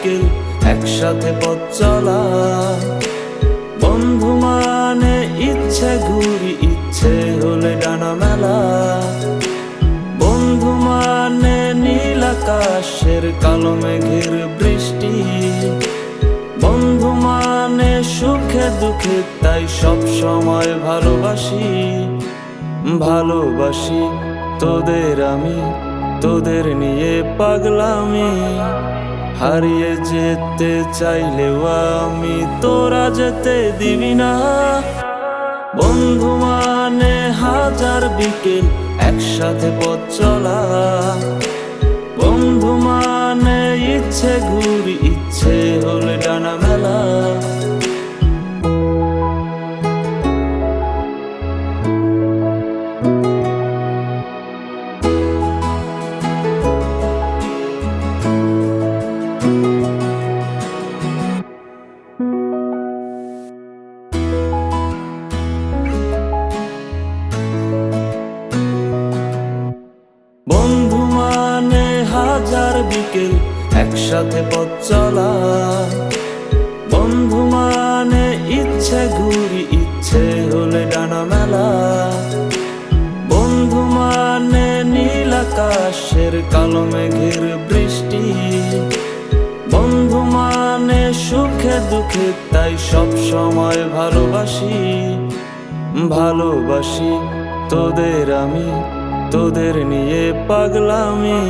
বিকেল একসাথে পথ চলা। বন্ধু মানে ইচ্ছে ঘুরি, ইচ্ছে হলে ডানা মেলা। বন্ধু মানে নীল আকাশের কালো মেঘের বৃষ্টি। বন্ধু মানে সুখে দুঃখে তাই সব সময় ভালোবাসি। ভালোবাসি তোদের আমি, তোদের নিয়ে পাগলামি। হারিয়ে যেতে চাইলেও আমি তোরা যেতে দিবি না। বন্ধু মানে হাজার বিকেল একসাথে পথ চলা। বন্ধু মানে ইচ্ছে ঘুরি, ইচ্ছে হলে ডানা মেলা। বন্ধু মানে হাজার বিকেল একসাথে পথ চলা। বন্ধু মানে ইচ্ছে ঘুরি, ইচ্ছে হলে ডানা মেলা। বন্ধু মানে নীল আকাশের কালো মেঘের বৃষ্টি। বন্ধু মানে সুখে দুঃখে তাই সব সময় ভালোবাসি। ভালোবাসি তোদের আমি, তোদের নিয়ে পাগলামি।